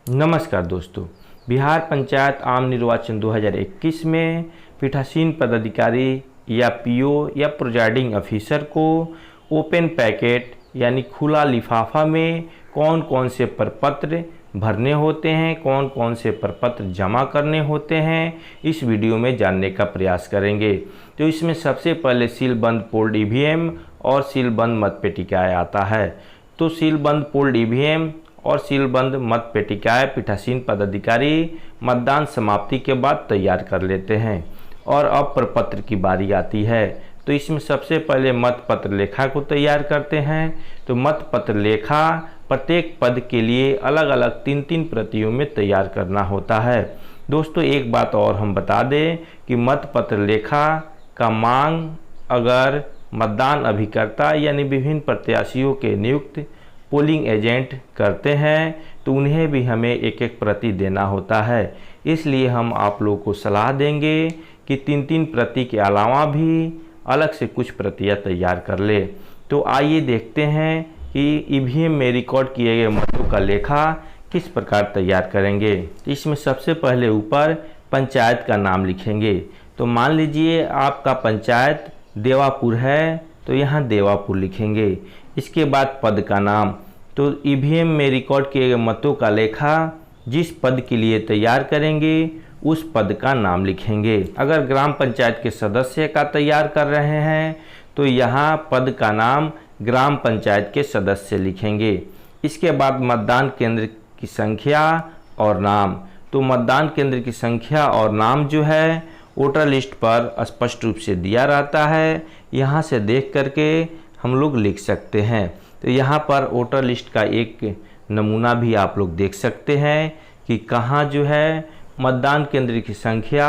नमस्कार दोस्तों। बिहार पंचायत आम निर्वाचन 2021 में पीठासीन पदाधिकारी या पीओ या प्रिजाइडिंग ऑफिसर को ओपन पैकेट यानी खुला लिफाफा में कौन कौन से प्रपत्र भरने होते हैं, कौन कौन से प्रपत्र जमा करने होते हैं, इस वीडियो में जानने का प्रयास करेंगे। तो इसमें सबसे पहले सीलबंद पोल्ड ईवीएम और सीलबंद मतपेटिकाएँ आता है। तो सीलबंद पोल्ड ईवीएम और सीलबंद मत पेटिकाएँ पीठासीन पदाधिकारी मतदान समाप्ति के बाद तैयार कर लेते हैं। और अब प्रपत्र की बारी आती है। तो इसमें सबसे पहले मतपत्र लेखा को तैयार करते हैं। तो मतपत्र लेखा प्रत्येक पद के लिए अलग अलग 3-3 प्रतियों में तैयार करना होता है। दोस्तों, एक बात और हम बता दें कि मतपत्र लेखा का मांग अगर मतदान अभिकर्ता यानी विभिन्न प्रत्याशियों के नियुक्त पोलिंग एजेंट करते हैं तो उन्हें भी हमें एक एक प्रति देना होता है। इसलिए हम आप लोगों को सलाह देंगे कि 3-3 प्रति के अलावा भी अलग से कुछ प्रतियां तैयार कर ले। तो आइए देखते हैं कि ईवीएम में रिकॉर्ड किए गए मतों का लेखा किस प्रकार तैयार करेंगे। तो इसमें सबसे पहले ऊपर पंचायत का नाम लिखेंगे। तो मान लीजिए आपका पंचायत देवापुर है, तो यहाँ देवापुर लिखेंगे। इसके बाद पद का नाम, तो ईवीएम में रिकॉर्ड किए गए मतों का लेखा जिस पद के लिए तैयार करेंगे उस पद का नाम लिखेंगे। अगर ग्राम पंचायत के सदस्य का तैयार कर रहे हैं तो यहाँ पद का नाम ग्राम पंचायत के सदस्य लिखेंगे। इसके बाद मतदान केंद्र की संख्या और नाम, तो मतदान केंद्र की संख्या और नाम जो है वोटर लिस्ट पर स्पष्ट रूप से दिया रहता है। यहाँ से देख करके हम लोग लिख सकते हैं। तो यहाँ पर वोटर लिस्ट का एक नमूना भी आप लोग देख सकते हैं कि कहाँ जो है मतदान केंद्र की संख्या,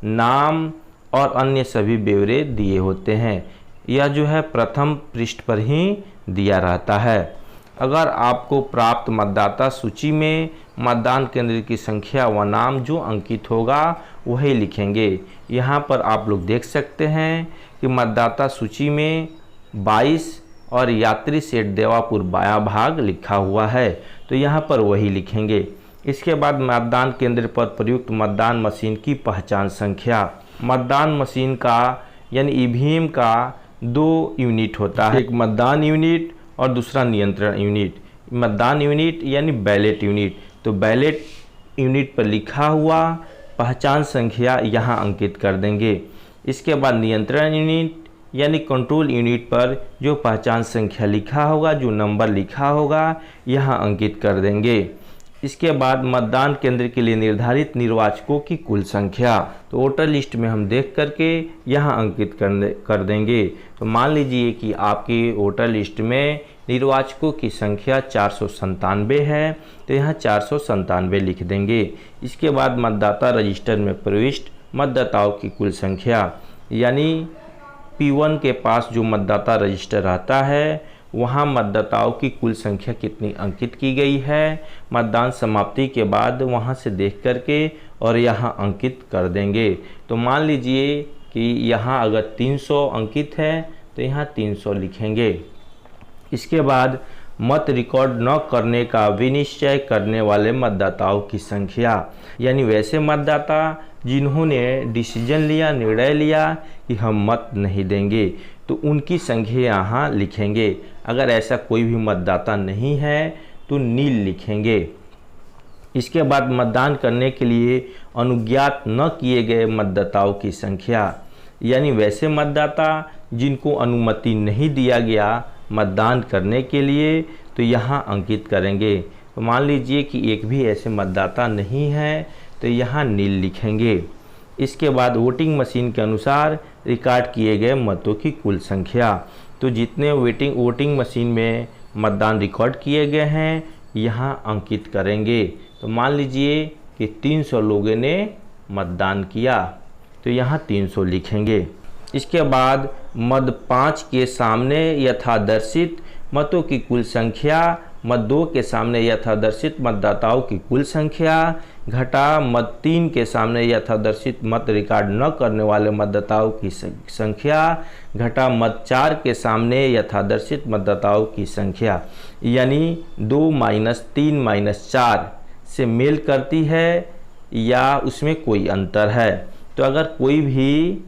नाम और अन्य सभी ब्यौरे दिए होते हैं। यह जो है प्रथम पृष्ठ पर ही दिया रहता है। अगर आपको प्राप्त मतदाता सूची में मतदान केंद्र की संख्या व नाम जो अंकित होगा वही लिखेंगे। यहाँ पर आप लोग देख सकते हैं कि मतदाता सूची में 22 और यात्री सेठ देवापुर बाया भाग लिखा हुआ है, तो यहाँ पर वही लिखेंगे। इसके बाद मतदान केंद्र पर प्रयुक्त मतदान मशीन की पहचान संख्या। मतदान मशीन का यानी ईवीएम का 2 यूनिट होता है, एक मतदान यूनिट और दूसरा नियंत्रण यूनिट। मतदान यूनिट यानी बैलेट यूनिट, तो बैलेट यूनिट पर लिखा हुआ पहचान संख्या यहाँ अंकित कर देंगे। इसके बाद नियंत्रण यूनिट यानी कंट्रोल यूनिट पर जो पहचान संख्या लिखा होगा, जो नंबर लिखा होगा, यहाँ अंकित कर देंगे। इसके बाद मतदान केंद्र के लिए निर्धारित निर्वाचकों की कुल संख्या, तो वोटर लिस्ट में हम देख करके यहाँ अंकित कर देंगे। तो मान लीजिए कि आपकी वोटर लिस्ट में निर्वाचकों की संख्या 497 है, तो यहाँ 497 लिख देंगे। इसके बाद मतदाता रजिस्टर में प्रविष्ट मतदाताओं की कुल संख्या, यानी P1 के पास जो मतदाता रजिस्टर आता है वहाँ मतदाताओं की कुल संख्या कितनी अंकित की गई है, मतदान समाप्ति के बाद वहाँ से देख करके और यहाँ अंकित कर देंगे। तो मान लीजिए कि यहाँ अगर 300 अंकित है तो यहाँ 300 लिखेंगे। इसके बाद मत रिकॉर्ड न करने का विनिश्चय करने वाले मतदाताओं की संख्या, यानी वैसे मतदाता जिन्होंने डिसीजन लिया, निर्णय लिया कि हम मत नहीं देंगे, तो उनकी संख्या यहाँ लिखेंगे। अगर ऐसा कोई भी मतदाता नहीं है तो नील लिखेंगे। इसके बाद मतदान करने के लिए अनुज्ञात न किए गए मतदाताओं की संख्या, यानी वैसे मतदाता जिनको अनुमति नहीं दिया गया मतदान करने के लिए, तो यहाँ अंकित करेंगे। तो मान लीजिए कि एक भी ऐसे मतदाता नहीं है तो यहाँ नील लिखेंगे। इसके बाद वोटिंग मशीन के अनुसार रिकॉर्ड किए गए मतों की कुल संख्या, तो जितने वोटिंग मशीन में मतदान रिकॉर्ड किए गए हैं यहाँ अंकित करेंगे। तो मान लीजिए कि 300 लोगों ने मतदान किया, तो यहाँ 300 लिखेंगे। इसके बाद मद 5 के सामने यथादर्शित मतों की कुल संख्या, मद 2 के सामने यथादर्शित मतदाताओं की कुल संख्या घटा मद 3 के सामने यथादर्शित मत रिकॉर्ड न करने वाले मतदाताओं की संख्या घटा मद 4 के सामने यथादर्शित मतदाताओं की संख्या, यानी 2 - 3 - 4 से मेल करती है या उसमें कोई अंतर है। तो अगर कोई भी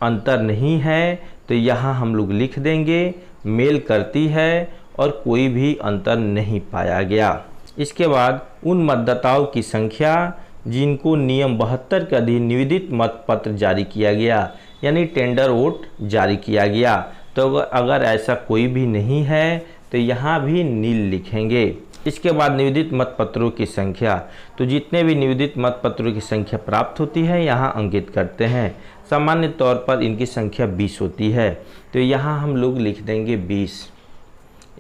अंतर नहीं है तो यहाँ हम लोग लिख देंगे मेल करती है और कोई भी अंतर नहीं पाया गया। इसके बाद उन मतदाताओं की संख्या जिनको नियम 72 के अधीन निवेदित मत पत्र जारी किया गया यानी टेंडर वोट जारी किया गया। तो अगर ऐसा कोई भी नहीं है तो यहाँ भी नील लिखेंगे। इसके बाद निवेदित मत पत्रों की संख्या, तो जितने भी निवेदित मत पत्रों की संख्या प्राप्त होती है यहाँ अंकित करते हैं। सामान्य तौर पर इनकी संख्या 20 होती है तो यहाँ हम लोग लिख देंगे 20।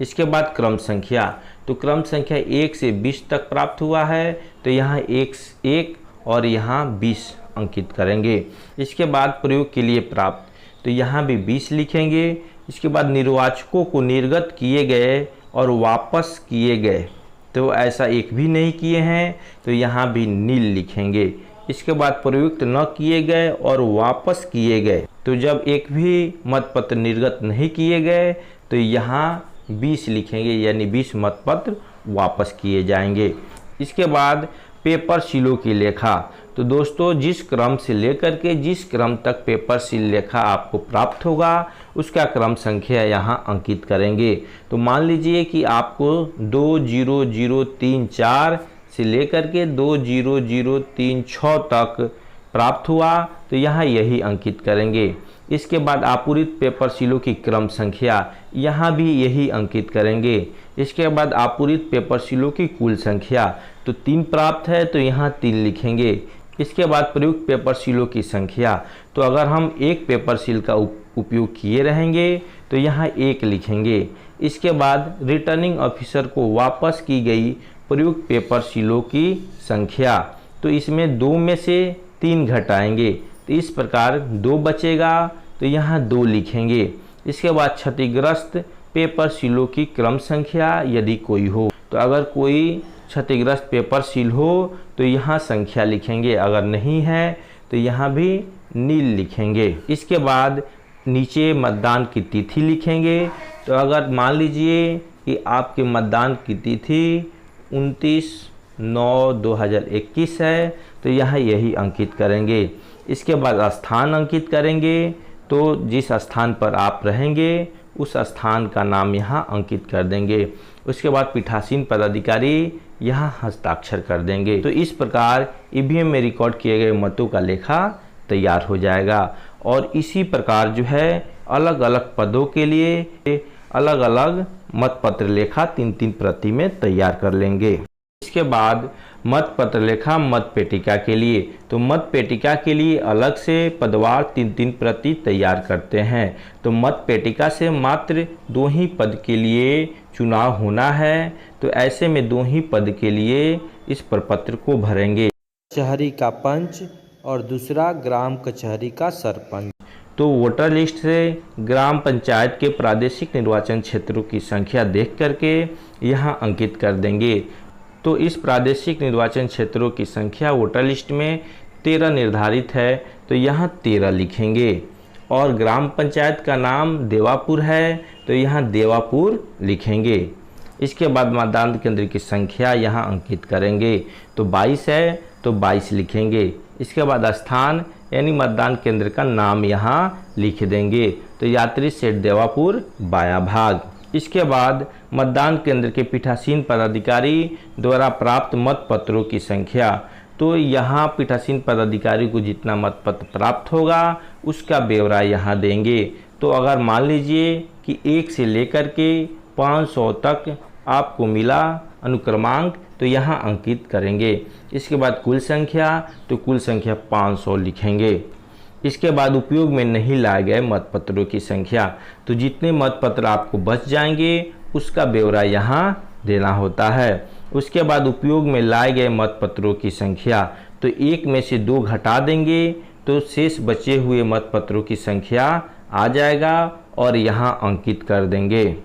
इसके बाद क्रम संख्या, तो क्रम संख्या 1 से 20 तक प्राप्त हुआ है तो यहाँ 1 और यहाँ 20 अंकित करेंगे। इसके बाद प्रयोग के लिए प्राप्त, तो यहाँ भी 20 लिखेंगे। इसके बाद निर्वाचकों को निर्गत किए गए और वापस किए गए, तो ऐसा एक भी नहीं किए हैं तो यहाँ भी नील लिखेंगे। इसके बाद प्रयुक्त न किए गए और वापस किए गए, तो जब एक भी मतपत्र निर्गत नहीं किए गए तो यहाँ 20 लिखेंगे यानी 20 मतपत्र वापस किए जाएंगे। इसके बाद पेपर सीलों की लेखा, तो दोस्तों जिस क्रम से लेकर के जिस क्रम तक पेपर सील लेखा आपको प्राप्त होगा उसका क्रम संख्या यहाँ अंकित करेंगे। तो मान लीजिए कि आपको 20034 से लेकर के 20036 तक प्राप्त हुआ तो यहाँ यही अंकित करेंगे। इसके बाद आपूरित पेपर सीलों की क्रम संख्या, यहाँ भी यही अंकित करेंगे। इसके बाद आपूरित पेपर सीलों की कुल संख्या, तो 3 प्राप्त है तो यहाँ 3 लिखेंगे। इसके बाद प्रयुक्त पेपर सीलों की संख्या, तो अगर हम एक पेपर सील का उपयोग किए रहेंगे तो यहाँ 1 लिखेंगे। इसके बाद रिटर्निंग ऑफिसर को वापस की गई प्रयुक्त पेपर सीलों की संख्या, तो इसमें 2 में से 3 घटाएंगे तो इस प्रकार 2 बचेगा तो यहाँ 2 लिखेंगे। इसके बाद क्षतिग्रस्त पेपर सीलों की क्रम संख्या यदि कोई हो, तो अगर कोई क्षतिग्रस्त पेपर सील हो तो यहाँ संख्या लिखेंगे, अगर नहीं है तो यहाँ भी नील लिखेंगे। इसके बाद नीचे मतदान की तिथि लिखेंगे, तो अगर मान लीजिए कि आपके मतदान की तिथि 29/9/2021 है तो यहाँ यही अंकित करेंगे। इसके बाद स्थान अंकित करेंगे, तो जिस स्थान पर आप रहेंगे उस स्थान का नाम यहाँ अंकित कर देंगे। उसके बाद पीठासीन पदाधिकारी यहाँ हस्ताक्षर कर देंगे। तो इस प्रकार ईवीएम में रिकॉर्ड किए गए मतों का लेखा तैयार हो जाएगा। और इसी प्रकार जो है अलग अलग पदों के लिए अलग अलग मतपत्र लेखा 3-3 प्रति में तैयार कर लेंगे। इसके बाद मतपत्र लेखा मत पेटिका के लिए, तो मत पेटिका के लिए अलग से पदवार 3-3 प्रति तैयार करते हैं। तो मत पेटिका से मात्र 2 ही पद के लिए चुनाव होना है, तो ऐसे में 2 ही पद के लिए इस प्रपत्र को भरेंगे। कचहरी का पंच और दूसरा ग्राम कचहरी का सरपंच। तो वोटर लिस्ट से ग्राम पंचायत के प्रादेशिक निर्वाचन क्षेत्रों की संख्या देख करके यहाँ अंकित कर देंगे। तो इस प्रादेशिक निर्वाचन क्षेत्रों की संख्या वोटर लिस्ट में 13 निर्धारित है तो यहाँ 13 लिखेंगे। और ग्राम पंचायत का नाम देवापुर है तो यहाँ देवापुर लिखेंगे। इसके बाद मतदान केंद्र की संख्या यहाँ अंकित करेंगे, तो 22 है तो 22 लिखेंगे। इसके बाद स्थान यानी मतदान केंद्र का नाम यहाँ लिख देंगे, तो यात्री सेठ देवापुर बाया भाग। इसके बाद मतदान केंद्र के पीठासीन पदाधिकारी द्वारा प्राप्त मत पत्रों की संख्या, तो यहाँ पीठासीन पदाधिकारी को जितना मतपत्र प्राप्त होगा उसका ब्यौरा यहाँ देंगे। तो अगर मान लीजिए कि 1 से लेकर के 500 तक आपको मिला अनुक्रमांक तो यहाँ अंकित करेंगे। इसके बाद कुल संख्या, तो कुल संख्या 500 लिखेंगे। इसके बाद उपयोग में नहीं लाए गए मतपत्रों की संख्या, तो जितने मतपत्र आपको बच जाएंगे उसका ब्यौरा यहाँ देना होता है। उसके बाद उपयोग में लाए गए मतपत्रों की संख्या, तो 1 में से 2 घटा देंगे तो शेष बचे हुए मतपत्रों की संख्या आ जाएगा और यहाँ अंकित कर देंगे।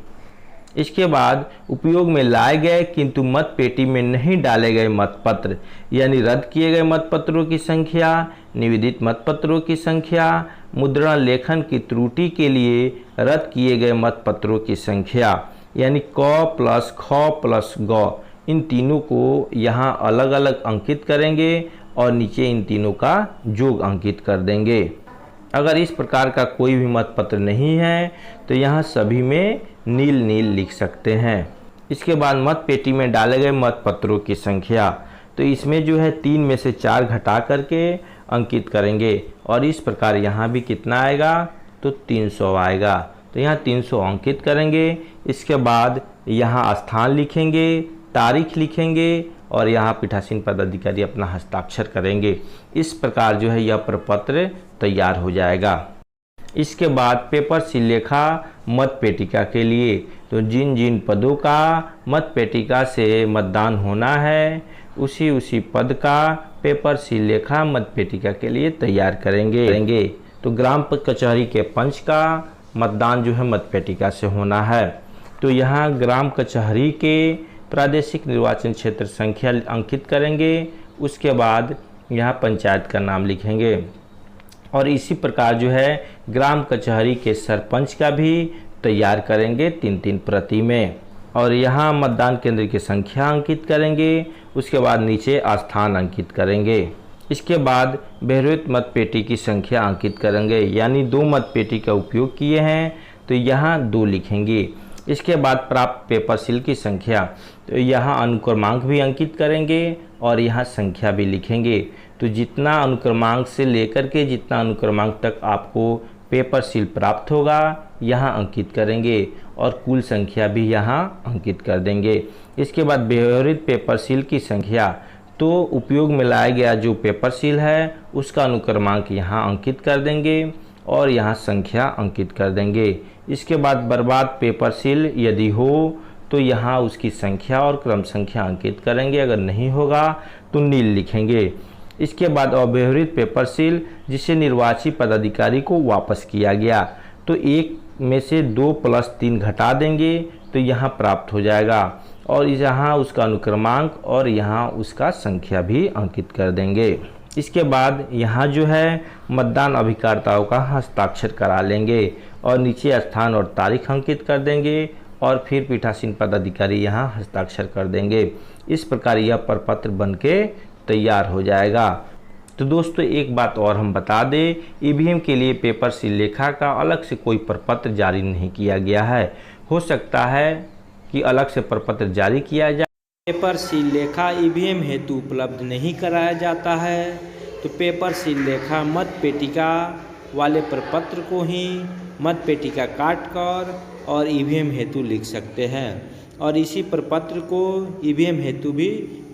इसके बाद उपयोग में लाए गए किंतु मत पेटी में नहीं डाले गए मतपत्र यानी रद्द किए गए मतपत्रों की संख्या, निवेदित मतपत्रों की संख्या, मुद्रण लेखन की त्रुटि के लिए रद्द किए गए मतपत्रों की संख्या यानी क प्लस ख प्लस ग इन तीनों को यहाँ अलग अलग अंकित करेंगे और नीचे इन तीनों का योग अंकित कर देंगे। अगर इस प्रकार का कोई भी मतपत्र नहीं है तो यहाँ सभी में नील नील लिख सकते हैं। इसके बाद मत पेटी में डाले गए मतपत्रों की संख्या, तो इसमें जो है 3 में से 4 घटा करके अंकित करेंगे और इस प्रकार यहाँ भी कितना आएगा तो 300 आएगा। तो यहाँ 300 अंकित करेंगे। इसके बाद यहाँ स्थान लिखेंगे, तारीख लिखेंगे और यहाँ पीठासीन पदाधिकारी अपना हस्ताक्षर करेंगे। इस प्रकार जो है यह प्रपत्र तैयार हो जाएगा। इसके बाद पेपर सिलेखा मत पेटिका के लिए, तो जिन जिन पदों का मत पेटिका से मतदान होना है उसी पद का पेपर सिलेखा मत पेटिका के लिए तैयार करेंगे। तो ग्राम कचहरी के पंच का मतदान जो है मत पेटिका से होना है। तो यहाँ ग्राम कचहरी के प्रादेशिक निर्वाचन क्षेत्र संख्या अंकित करेंगे। उसके बाद यहाँ पंचायत का नाम लिखेंगे और इसी प्रकार जो है ग्राम कचहरी के सरपंच का भी तैयार करेंगे 3-3 प्रति में। और यहाँ मतदान केंद्र की संख्या अंकित करेंगे। उसके बाद नीचे स्थान अंकित करेंगे। इसके बाद बहिर्भूत मत पेटी की संख्या अंकित करेंगे, यानी 2 मत पेटी का उपयोग किए हैं तो यहाँ 2 लिखेंगे। इसके बाद प्राप्त पेपर सील की संख्या, तो यहाँ अनुक्रमांक भी अंकित करेंगे और यहाँ संख्या भी लिखेंगे। तो जितना अनुक्रमांक से लेकर के जितना अनुक्रमांक तक आपको पेपर सील प्राप्त होगा यहाँ अंकित करेंगे और कुल संख्या भी यहाँ अंकित कर देंगे। इसके बाद व्यवहारित पेपर सील की संख्या, तो उपयोग में लाया गया जो पेपर सील है उसका अनुक्रमांक यहाँ अंकित कर देंगे और यहाँ संख्या अंकित कर देंगे। इसके बाद बर्बाद पेपर सील यदि हो तो यहाँ उसकी संख्या और क्रम संख्या अंकित करेंगे, अगर नहीं होगा तो नील लिखेंगे। इसके बाद अव्यवहृत पेपर सील जिसे निर्वाची पदाधिकारी को वापस किया गया, तो 1 में से 2 + 3 घटा देंगे तो यहाँ प्राप्त हो जाएगा और यहाँ उसका अनुक्रमांक और यहाँ उसका संख्या भी अंकित कर देंगे। इसके बाद यहाँ जो है मतदान अभिकर्ताओं का हस्ताक्षर करा लेंगे और नीचे स्थान और तारीख अंकित कर देंगे और फिर पीठासीन पदाधिकारी यहाँ हस्ताक्षर कर देंगे। इस प्रकार यह प्रपत्र बनके तैयार हो जाएगा। तो दोस्तों एक बात और हम बता दें, ईवीएम के लिए पेपर सिलेखा का अलग से कोई प्रपत्र जारी नहीं किया गया है। हो सकता है कि अलग से प्रपत्र जारी किया जाए। पेपर सिलेखा ईवीएम हेतु उपलब्ध नहीं कराया जाता है, तो पेपर सिलेखा मत पेटिका वाले प्रपत्र को ही मत पेटिका काट कर और ईवीएम हेतु लिख सकते हैं और इसी प्रपत्र को ईवीएम हेतु भी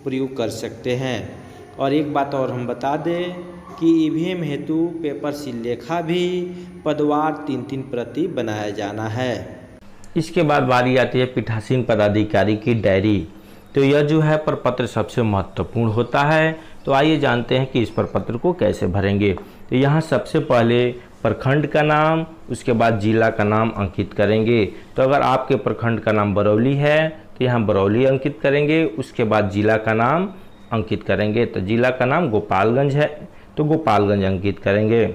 प्रयोग कर सकते हैं। और एक बात और हम बता दें कि ईवीएम हेतु पेपर सिलेखा भी पदवार 3-3 प्रति बनाया जाना है। इसके बाद बारी आती है पीठासीन पदाधिकारी की डायरी। तो यह जो है प्रपत्र सबसे महत्वपूर्ण होता है। तो आइए जानते हैं कि इस प्रपत्र को कैसे भरेंगे। तो यहाँ सबसे पहले प्रखंड का नाम, उसके बाद जिला का नाम अंकित करेंगे। तो अगर आपके प्रखंड का नाम बरौली है तो यहाँ बरौली अंकित करेंगे। उसके बाद जिला का नाम अंकित करेंगे। तो जिला का नाम गोपालगंज है तो गोपालगंज अंकित करेंगे।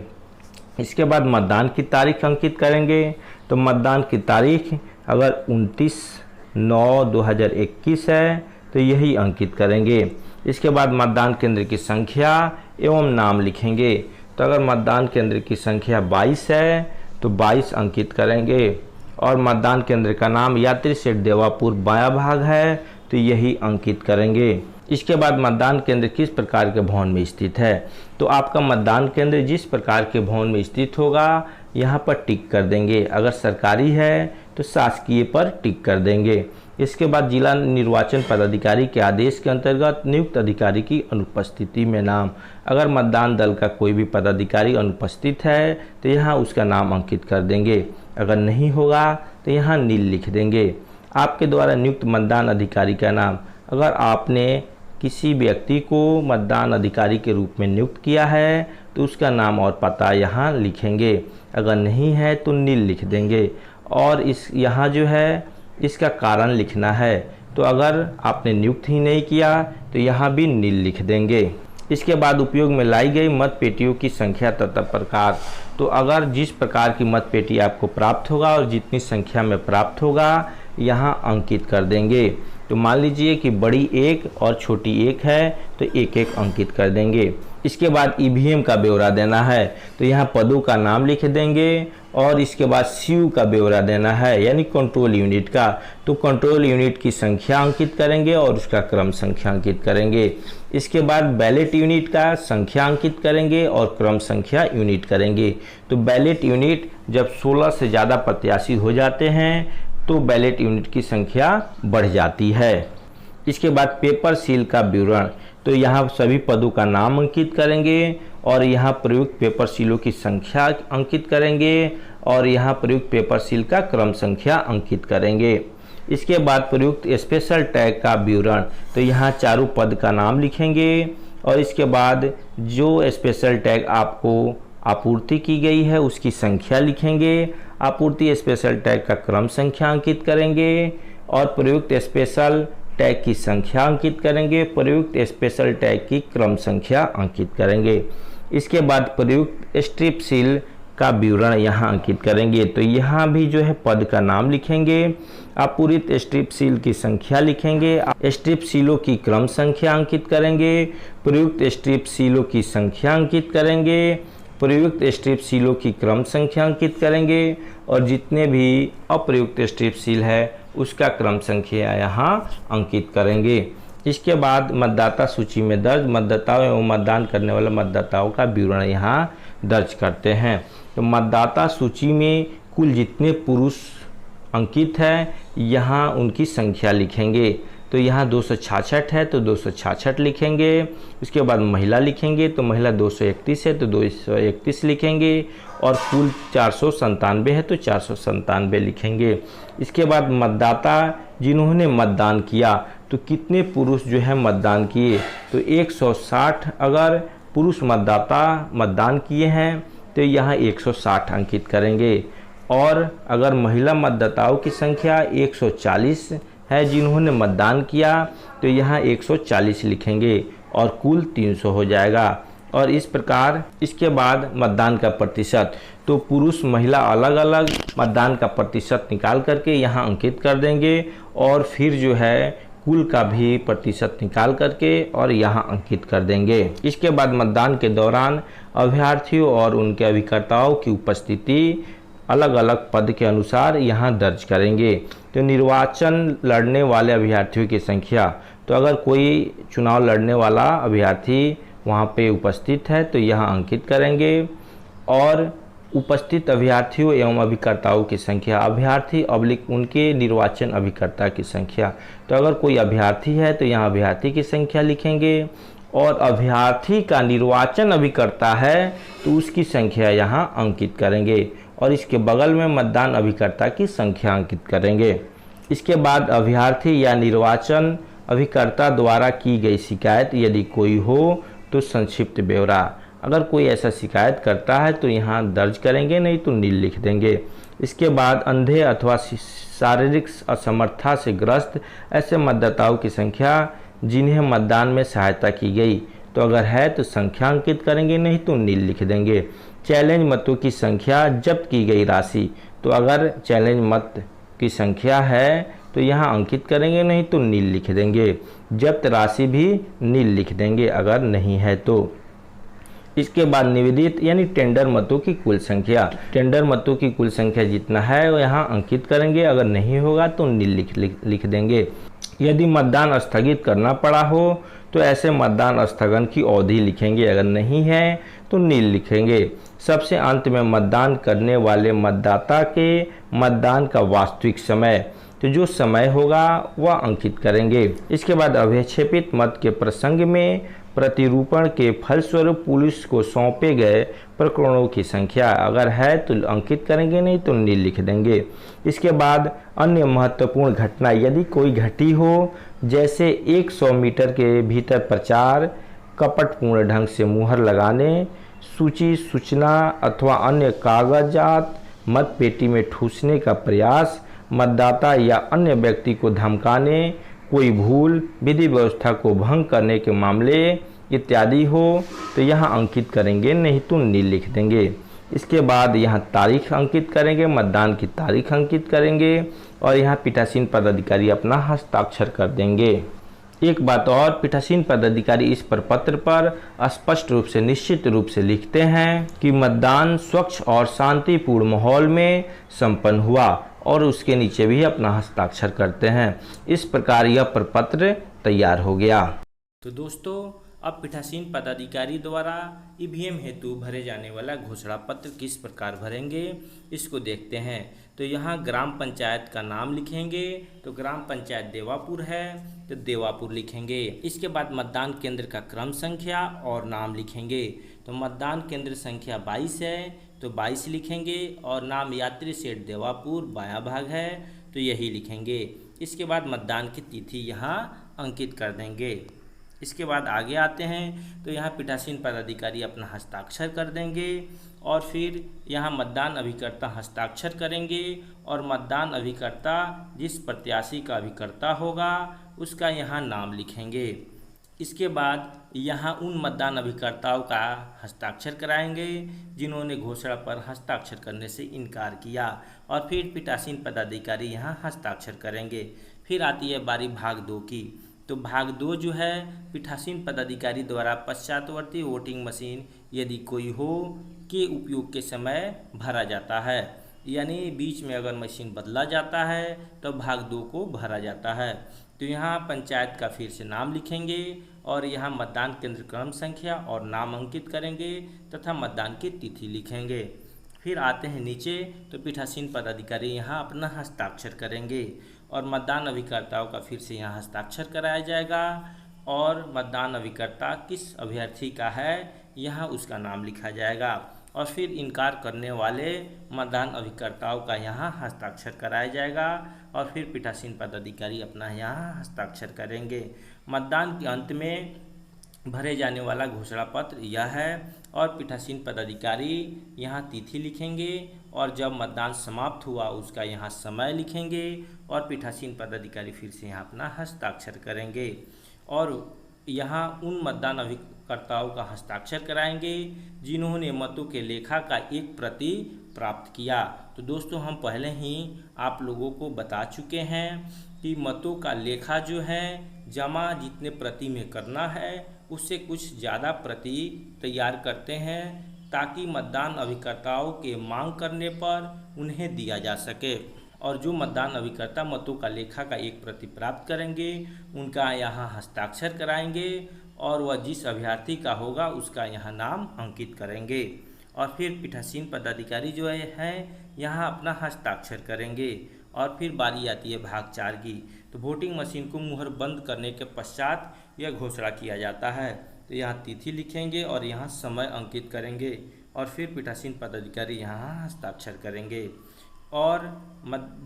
इसके बाद मतदान की तारीख अंकित करेंगे। तो मतदान की तारीख अगर 29/9/2021 है तो यही अंकित करेंगे। इसके बाद मतदान केंद्र की संख्या एवं नाम लिखेंगे। तो अगर मतदान केंद्र की संख्या 22 है तो 22 अंकित करेंगे और मतदान केंद्र का नाम यात्री सेठ देवापुर बाया भाग है तो यही अंकित करेंगे। इसके बाद मतदान केंद्र किस प्रकार के भवन में स्थित है, तो आपका मतदान केंद्र जिस प्रकार के भवन में स्थित होगा यहाँ पर टिक कर देंगे। अगर सरकारी है तो शासकीय पर टिक कर देंगे। इसके बाद जिला निर्वाचन पदाधिकारी के आदेश के अंतर्गत नियुक्त अधिकारी की अनुपस्थिति में नाम, अगर मतदान दल का कोई भी पदाधिकारी अनुपस्थित है तो यहाँ उसका नाम अंकित कर देंगे। अगर नहीं होगा तो यहाँ नील लिख देंगे। आपके द्वारा नियुक्त मतदान अधिकारी का नाम, अगर आपने किसी व्यक्ति को मतदान अधिकारी के रूप में नियुक्त किया है तो उसका नाम और पता यहाँ लिखेंगे। अगर नहीं है तो नील लिख देंगे और यहाँ जो है इसका कारण लिखना है। तो अगर आपने नियुक्त ही नहीं किया तो यहाँ भी नील लिख देंगे। इसके बाद उपयोग में लाई गई मत पेटियों की संख्या तथा प्रकार, तो अगर जिस प्रकार की मत पेटी आपको प्राप्त होगा और जितनी संख्या में प्राप्त होगा यहाँ अंकित कर देंगे। तो मान लीजिए कि बड़ी 1 और छोटी 1 है तो 1-1 अंकित कर देंगे। इसके बाद ईवीएम का ब्यौरा देना है, तो यहाँ पदों का नाम लिख देंगे और इसके बाद सीयू का ब्यौरा देना है यानी कंट्रोल यूनिट का, तो कंट्रोल यूनिट की संख्या अंकित करेंगे और उसका क्रम संख्या अंकित करेंगे। इसके बाद बैलेट यूनिट का संख्या अंकित करेंगे और क्रम संख्या यूनिट करेंगे। तो बैलेट यूनिट जब 16 से ज़्यादा प्रत्याशी हो जाते हैं तो बैलेट यूनिट की संख्या बढ़ जाती है। इसके बाद पेपर सील का विवरण, तो यहाँ सभी पदों का नाम अंकित करेंगे और यहाँ प्रयुक्त पेपर सीलों की संख्या अंकित करेंगे और यहाँ प्रयुक्त पेपर सील का क्रम संख्या अंकित करेंगे। इसके बाद प्रयुक्त स्पेशल टैग का विवरण, तो यहाँ चारों पद का नाम लिखेंगे और इसके बाद जो स्पेशल टैग आपको आपूर्ति की गई है उसकी संख्या लिखेंगे, आपूर्ति स्पेशल टैग का क्रम संख्या अंकित करेंगे और प्रयुक्त स्पेशल टैग की संख्या अंकित करेंगे, प्रयुक्त स्पेशल टैग की क्रम संख्या अंकित करेंगे। इसके बाद प्रयुक्त स्ट्रिप सील का विवरण यहाँ अंकित करेंगे, तो यहाँ भी जो है पद का नाम लिखेंगे, आपूरित स्ट्रिप सील की संख्या लिखेंगे, स्ट्रिप सीलों की क्रम संख्या अंकित करेंगे, प्रयुक्त स्ट्रिप सीलों की संख्या अंकित करेंगे, प्रयुक्त स्ट्रिप सीलों की क्रम संख्या अंकित करेंगे और जितने भी अप्रयुक्त स्ट्रिप सील है उसका क्रम संख्या यहाँ अंकित करेंगे। इसके बाद मतदाता सूची में दर्ज मतदाताओं एवं मतदान करने वाले मतदाताओं का विवरण यहाँ दर्ज करते हैं। तो मतदाता सूची में कुल जितने पुरुष अंकित हैं यहाँ उनकी संख्या लिखेंगे, तो यहाँ 266 है तो 266 लिखेंगे। उसके बाद महिला लिखेंगे, तो महिला 231 है तो 231 लिखेंगे और कुल 497 है तो 497 लिखेंगे। इसके बाद मतदाता जिन्होंने मतदान किया, तो कितने पुरुष जो है मतदान किए, तो 160 अगर पुरुष मतदाता मतदान किए हैं तो यहाँ 160 अंकित करेंगे और अगर महिला मतदाताओं की संख्या 140 है जिन्होंने मतदान किया तो यहाँ 140 लिखेंगे और कुल 300 हो जाएगा। और इस प्रकार इसके बाद मतदान का प्रतिशत, तो पुरुष महिला अलग अलग मतदान का प्रतिशत निकाल करके यहाँ अंकित कर देंगे और फिर जो है कुल का भी प्रतिशत निकाल करके और यहाँ अंकित कर देंगे। इसके बाद मतदान के दौरान अभ्यर्थियों और उनके अभिकर्ताओं की उपस्थिति अलग अलग पद के अनुसार यहाँ दर्ज करेंगे। तो निर्वाचन लड़ने वाले अभ्यर्थियों की संख्या, तो अगर कोई चुनाव लड़ने वाला अभ्यर्थी वहाँ पे उपस्थित है तो यहाँ अंकित करेंगे और उपस्थित अभ्यर्थियों एवं अभिकर्ताओं की संख्या, अभ्यर्थी अब्लिक उनके निर्वाचन अभिकर्ता की संख्या, तो अगर कोई अभ्यर्थी है तो यहाँ अभ्यर्थी की संख्या लिखेंगे और अभ्यर्थी का निर्वाचन अभिकर्ता है तो उसकी संख्या यहाँ अंकित करेंगे और इसके बगल में मतदान अभिकर्ता की संख्या अंकित करेंगे। इसके बाद अभ्यर्थी या निर्वाचन अभिकर्ता द्वारा की गई शिकायत यदि कोई हो तो संक्षिप्त ब्यौरा, अगर कोई ऐसा शिकायत करता है तो यहाँ दर्ज करेंगे, नहीं तो नील लिख देंगे। इसके बाद अंधे अथवा शारीरिक असमर्थता से ग्रस्त ऐसे मतदाताओं की संख्या जिन्हें मतदान में सहायता की गई, तो अगर है तो संख्या अंकित करेंगे, नहीं तो नील लिख देंगे। चैलेंज मतों की संख्या, जब्त की गई राशि, तो अगर चैलेंज मत की संख्या है तो यहाँ अंकित करेंगे, नहीं तो नील लिख देंगे। जब्त राशि भी नील लिख देंगे अगर नहीं है तो। इसके बाद निवेदित यानी टेंडर मतों की कुल संख्या, टेंडर मतों की कुल संख्या जितना है वो यहाँ अंकित करेंगे, अगर नहीं होगा तो नील लिख देंगे। यदि मतदान स्थगित करना पड़ा हो तो ऐसे मतदान स्थगन की अवधि लिखेंगे, अगर नहीं है तो नील लिखेंगे। सबसे अंत में मतदान करने वाले मतदाता के मतदान का वास्तविक समय, तो जो समय होगा वह अंकित करेंगे। इसके बाद अभिक्षेपित मत के प्रसंग में प्रतिरूपण के फलस्वरूप पुलिस को सौंपे गए प्रकरणों की संख्या, अगर है तो अंकित करेंगे, नहीं तो नील लिख देंगे। इसके बाद अन्य महत्वपूर्ण घटना यदि कोई घटी हो, जैसे 100 मीटर के भीतर प्रचार, कपटपूर्ण ढंग से मुहर लगाने, सूची सूचना अथवा अन्य कागजात मत पेटी में ठूसने का प्रयास, मतदाता या अन्य व्यक्ति को धमकाने, कोई भूल, विधि व्यवस्था को भंग करने के मामले इत्यादि हो तो यहाँ अंकित करेंगे, नहीं तो नील लिख देंगे। इसके बाद यहाँ तारीख अंकित करेंगे, मतदान की तारीख अंकित करेंगे और यहाँ पीठासीन पदाधिकारी अपना हस्ताक्षर कर देंगे। एक बात और, पीठासीन पदाधिकारी इस प्रपत्र पर स्पष्ट रूप से निश्चित रूप से लिखते हैं कि मतदान स्वच्छ और शांतिपूर्ण माहौल में संपन्न हुआ और उसके नीचे भी अपना हस्ताक्षर करते हैं। इस प्रकार यह प्रपत्र तैयार हो गया। तो दोस्तों, अब पीठासीन पदाधिकारी द्वारा ईवीएम हेतु भरे जाने वाला घोषणा पत्र किस प्रकार भरेंगे इसको देखते हैं। तो यहाँ ग्राम पंचायत का नाम लिखेंगे, तो ग्राम पंचायत देवापुर है तो देवापुर लिखेंगे। इसके बाद मतदान केंद्र का क्रम संख्या और नाम लिखेंगे, तो मतदान केंद्र संख्या 22 है तो 22 लिखेंगे और नाम यात्री सेठ देवापुर बाया भाग है तो यही लिखेंगे। इसके बाद मतदान की तिथि यहाँ अंकित कर देंगे। इसके बाद आगे आते हैं तो यहाँ पीठासीन पदाधिकारी अपना हस्ताक्षर कर देंगे और फिर यहाँ मतदान अभिकर्ता हस्ताक्षर करेंगे और मतदान अभिकर्ता जिस प्रत्याशी का अभिकर्ता होगा उसका यहाँ नाम लिखेंगे। इसके बाद यहाँ उन मतदान अभिकर्ताओं का हस्ताक्षर कराएंगे जिन्होंने घोषणा पर हस्ताक्षर करने से इनकार किया और फिर पीठासीन पदाधिकारी यहाँ हस्ताक्षर करेंगे। फिर आती है बारी भाग 2 की। तो भाग 2 जो है पीठासीन पदाधिकारी द्वारा पश्चातवर्ती वोटिंग मशीन यदि कोई हो के उपयोग के समय भरा जाता है, यानी बीच में अगर मशीन बदला जाता है तो भाग 2 को भरा जाता है। तो यहाँ पंचायत का फिर से नाम लिखेंगे और यहाँ मतदान केंद्र क्रम संख्या और नाम अंकित करेंगे तथा मतदान की तिथि लिखेंगे। फिर आते हैं नीचे तो पीठासीन पदाधिकारी यहाँ अपना हस्ताक्षर करेंगे और मतदान अभिकर्ताओं का फिर से यहाँ हस्ताक्षर कराया जाएगा और मतदान अभिकर्ता किस अभ्यर्थी का है यहाँ उसका नाम लिखा जाएगा और फिर इनकार करने वाले मतदान अभिकर्ताओं का यहाँ हस्ताक्षर कराया जाएगा और फिर पीठासीन पदाधिकारी अपना यहाँ हस्ताक्षर करेंगे। मतदान के अंत में भरे जाने वाला घोषणा पत्र यह है और पीठासीन पदाधिकारी यहाँ तिथि लिखेंगे और जब मतदान समाप्त हुआ उसका यहाँ समय लिखेंगे और पीठासीन पदाधिकारी फिर से यहाँ अपना हस्ताक्षर करेंगे और यहाँ उन मतदान अभिकर्ताओं का हस्ताक्षर कराएंगे जिन्होंने मतों के लेखा का एक प्रति प्राप्त किया। तो दोस्तों, हम पहले ही आप लोगों को बता चुके हैं कि मतों का लेखा जो है जमा जितने प्रति में करना है उससे कुछ ज़्यादा प्रति तैयार करते हैं ताकि मतदान अभिकर्ताओं के मांग करने पर उन्हें दिया जा सके और जो मतदान अभिकर्ता मतों का लेखा का एक प्रति प्राप्त करेंगे उनका यहाँ हस्ताक्षर कराएंगे और वह जिस अभ्यर्थी का होगा उसका यहाँ नाम अंकित करेंगे और फिर पीठासीन पदाधिकारी जो है यहाँ अपना हस्ताक्षर करेंगे और फिर बारी आती है भाग 4 की। तो वोटिंग मशीन को मुहर बंद करने के पश्चात यह घोषणा किया जाता है। तो यहाँ तिथि लिखेंगे और यहाँ समय अंकित करेंगे और फिर पीठासीन पदाधिकारी यहाँ हस्ताक्षर करेंगे और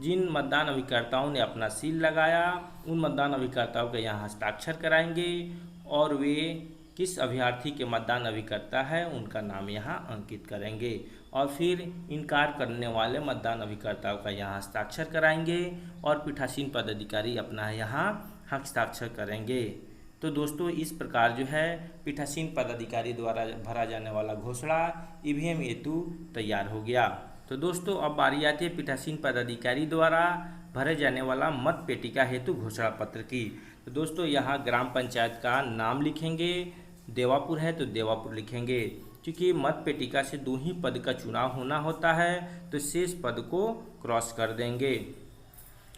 जिन मतदान अभिकर्ताओं ने अपना सील लगाया उन मतदान अभिकर्ताओं के यहाँ हस्ताक्षर कराएंगे और वे किस अभ्यर्थी के मतदान अभिकर्ता है उनका नाम यहाँ अंकित करेंगे और फिर इनकार करने वाले मतदान अभिकर्ताओं का यहाँ हस्ताक्षर कराएंगे और पीठासीन पदाधिकारी अपना यहाँ हस्ताक्षर करेंगे। तो दोस्तों, इस प्रकार जो है पीठासीन पदाधिकारी द्वारा भरा जाने वाला घोषणा ईवीएम हेतु तैयार हो गया। तो दोस्तों, अब बारी आती है पीठासीन पदाधिकारी द्वारा भरे जाने वाला मत पेटिका हेतु घोषणा पत्र की। तो दोस्तों, यहाँ ग्राम पंचायत का नाम लिखेंगे, देवापुर है तो देवापुर लिखेंगे क्योंकि मत पेटिका से 2 ही पद का चुनाव होना होता है तो शेष पद को क्रॉस कर देंगे।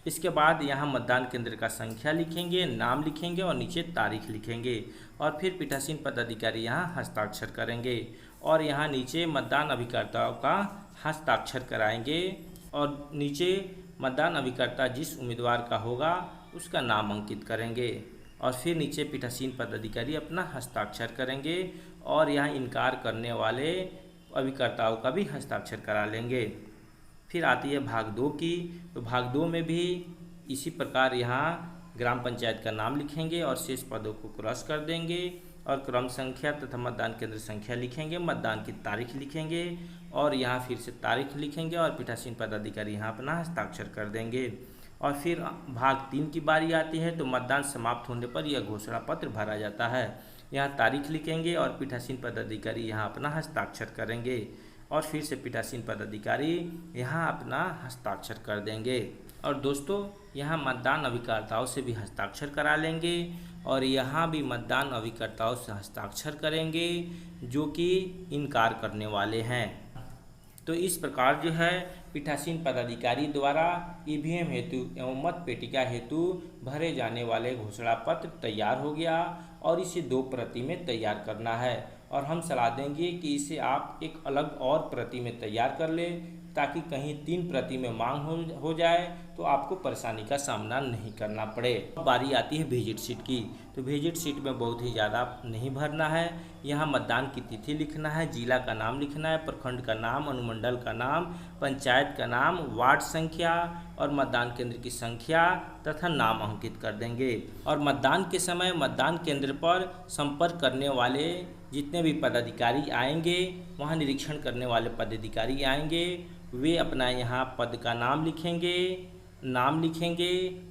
इसके बाद यहाँ मतदान केंद्र का संख्या लिखेंगे, नाम लिखेंगे और नीचे तारीख लिखेंगे और फिर पीठासीन पदाधिकारी यहाँ हस्ताक्षर करेंगे और यहाँ नीचे मतदान अभिकर्ताओं का हस्ताक्षर कराएंगे और नीचे मतदान अभिकर्ता जिस उम्मीदवार का होगा उसका नाम अंकित करेंगे और फिर नीचे पीठासीन पदाधिकारी अपना हस्ताक्षर करेंगे और यहाँ इनकार करने वाले अभिकर्ताओं का भी हस्ताक्षर करा लेंगे। फिर आती है भाग 2 की। तो भाग 2 में भी इसी प्रकार यहाँ ग्राम पंचायत का नाम लिखेंगे और शेष पदों को क्रॉस कर देंगे और क्रम संख्या तथा मतदान केंद्र संख्या लिखेंगे, मतदान की तारीख लिखेंगे और यहाँ फिर से तारीख लिखेंगे और पीठासीन पदाधिकारी यहाँ अपना हस्ताक्षर कर देंगे। और फिर भाग 3 की बारी आती है। तो मतदान समाप्त होने पर यह घोषणा पत्र भरा जाता है। यहाँ तारीख लिखेंगे और पीठासीन पदाधिकारी यहाँ अपना हस्ताक्षर करेंगे और फिर से पीठासीन पदाधिकारी यहाँ अपना हस्ताक्षर कर देंगे। और दोस्तों यहाँ मतदान अभिकर्ताओं से भी हस्ताक्षर करा लेंगे और यहाँ भी मतदान अभिकर्ताओं से हस्ताक्षर करेंगे जो कि इनकार करने वाले हैं। तो इस प्रकार जो है पीठासीन पदाधिकारी द्वारा ईवीएम हेतु एवं मत पेटिका हेतु भरे जाने वाले घोषणा पत्र तैयार हो गया और इसे 2 प्रति में तैयार करना है। और हम सलाह देंगे कि इसे आप एक अलग और प्रति में तैयार कर लें ताकि कहीं 3 प्रति में मांग हो जाए तो आपको परेशानी का सामना नहीं करना पड़े। बारी आती है विजिट शीट की। तो विजिट शीट में बहुत ही ज़्यादा नहीं भरना है। यहाँ मतदान की तिथि लिखना है, जिला का नाम लिखना है, प्रखंड का नाम, अनुमंडल का नाम, पंचायत का नाम, वार्ड संख्या और मतदान केंद्र की संख्या तथा नाम अंकित कर देंगे। और मतदान के समय मतदान केंद्र पर संपर्क करने वाले जितने भी पदाधिकारी आएंगे, वहाँ निरीक्षण करने वाले पदाधिकारी आएंगे, वे अपना यहाँ पद का नाम लिखेंगे,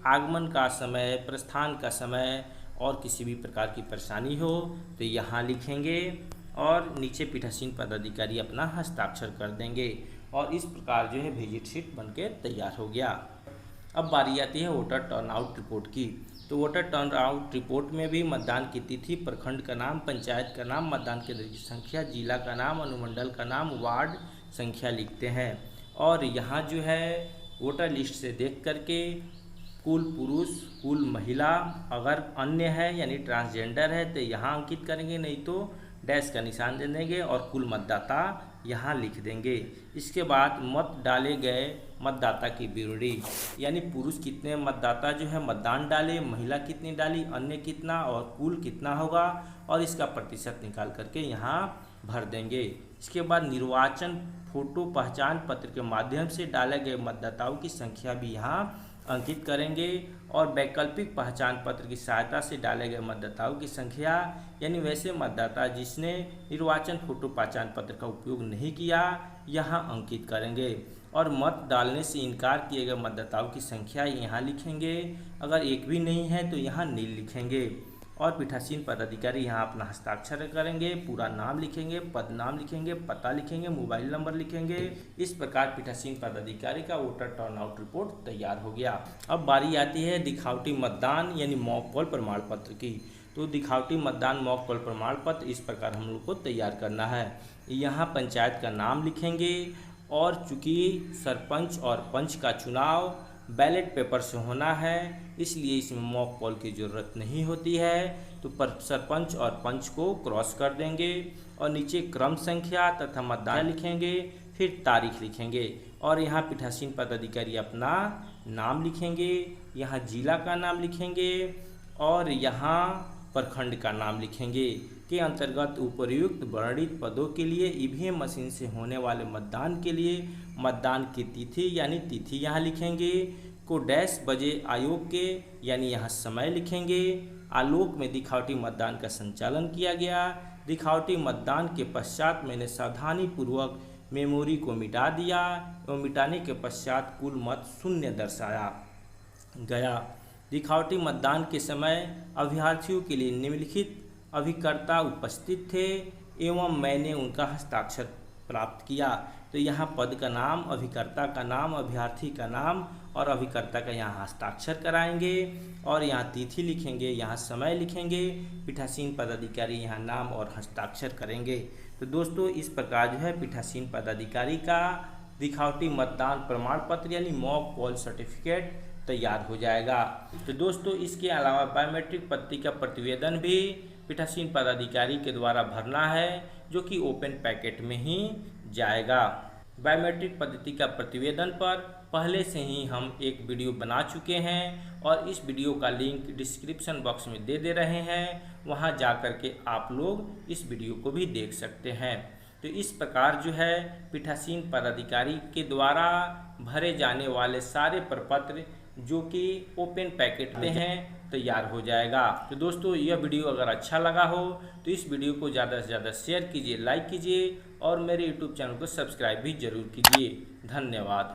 आगमन का समय, प्रस्थान का समय और किसी भी प्रकार की परेशानी हो तो यहाँ लिखेंगे और नीचे पीठासीन पदाधिकारी अपना हस्ताक्षर कर देंगे। और इस प्रकार जो है विजिट शीट बनके तैयार हो गया। अब बारी आती है वोटर टर्नआउट रिपोर्ट की। तो वोटर टर्नआउट रिपोर्ट में भी मतदान की तिथि, प्रखंड का नाम, पंचायत का नाम, मतदान केंद्र की संख्या, जिला का नाम, अनुमंडल का नाम, वार्ड संख्या लिखते हैं। और यहाँ जो है वोटर लिस्ट से देख करके कुल पुरुष, कुल महिला, अगर अन्य है यानी ट्रांसजेंडर है तो यहाँ अंकित करेंगे, नहीं तो डैश का निशान दे देंगे और कुल मतदाता यहाँ लिख देंगे। इसके बाद मत डाले गए मतदाता की विवरणी यानी पुरुष कितने मतदाता जो है मतदान डाले, महिला कितनी डाली, अन्य कितना और कुल कितना होगा और इसका प्रतिशत निकाल करके यहाँ भर देंगे। इसके बाद निर्वाचन फोटो पहचान पत्र के माध्यम से डाले गए मतदाताओं की संख्या भी यहाँ अंकित करेंगे और वैकल्पिक पहचान पत्र की सहायता से डाले गए मतदाताओं की संख्या यानी वैसे मतदाता जिसने निर्वाचन फोटो पहचान पत्र का उपयोग नहीं किया यहाँ अंकित करेंगे। और मत डालने से इनकार किए गए मतदाताओं की संख्या यहाँ लिखेंगे, अगर एक भी नहीं है तो यहाँ नील लिखेंगे। और पीठासीन पदाधिकारी यहाँ अपना हस्ताक्षर करेंगे, पूरा नाम लिखेंगे, पद नाम लिखेंगे, पता लिखेंगे, मोबाइल नंबर लिखेंगे। इस प्रकार पीठासीन पदाधिकारी का वोटर टर्नआउट रिपोर्ट तैयार हो गया। अब बारी आती है दिखावटी मतदान यानी मॉक पोल प्रमाण पत्र की। तो दिखावटी मतदान मॉक पोल प्रमाण पत्र इस प्रकार हम लोग को तैयार करना है। यहाँ पंचायत का नाम लिखेंगे और चूँकि सरपंच और पंच का चुनाव बैलेट पेपर से होना है इसलिए इसमें मॉक पोल की ज़रूरत नहीं होती है। तो सरपंच और पंच को क्रॉस कर देंगे और नीचे क्रम संख्या तथा मतदान लिखेंगे, फिर तारीख लिखेंगे और यहाँ पीठासीन पदाधिकारी अपना नाम लिखेंगे, यहाँ जिला का नाम लिखेंगे और यहाँ प्रखंड का नाम लिखेंगे। के अंतर्गत उपर्युक्त वर्णित पदों के लिए ईवीएम मशीन से होने वाले मतदान के लिए मतदान की तिथि यानी तिथि यहाँ लिखेंगे, को डैश बजे आयोग के यानी यहाँ समय लिखेंगे। आलोक में दिखावटी मतदान का संचालन किया गया। दिखावटी मतदान के पश्चात मैंने सावधानीपूर्वक मेमोरी को मिटा दिया एवं मिटाने के पश्चात कुल मत 0 दर्शाया गया। दिखावटी मतदान के समय अभ्यर्थियों के लिए निम्नलिखित अभिकर्ता उपस्थित थे एवं मैंने उनका हस्ताक्षर प्राप्त किया। तो यहाँ पद का नाम, अभिकर्ता का नाम, अभ्यर्थी का नाम और अभिकर्ता का यहाँ हस्ताक्षर कराएंगे और यहाँ तिथि लिखेंगे, यहाँ समय लिखेंगे। पीठासीन पदाधिकारी यहाँ नाम और हस्ताक्षर करेंगे। तो दोस्तों इस प्रकार जो है पीठासीन पदाधिकारी का दिखावटी मतदान प्रमाण पत्र यानी मॉक पोल सर्टिफिकेट तैयार हो जाएगा। तो दोस्तों इसके अलावा बायोमेट्रिक पद्धति का प्रतिवेदन भी पीठासीन पदाधिकारी के द्वारा भरना है जो कि ओपन पैकेट में ही जाएगा। बायोमेट्रिक पद्धति का प्रतिवेदन पर पहले से ही हम एक वीडियो बना चुके हैं और इस वीडियो का लिंक डिस्क्रिप्शन बॉक्स में दे रहे हैं, वहां जा कर के आप लोग इस वीडियो को भी देख सकते हैं। तो इस प्रकार जो है पीठासीन पदाधिकारी के द्वारा भरे जाने वाले सारे प्रपत्र जो कि ओपन पैकेट में हैं तैयार हो जाएगा। तो दोस्तों यह वीडियो अगर अच्छा लगा हो तो इस वीडियो को ज़्यादा से ज़्यादा शेयर कीजिए, लाइक कीजिए और मेरे YouTube चैनल को सब्सक्राइब भी जरूर कीजिए। धन्यवाद।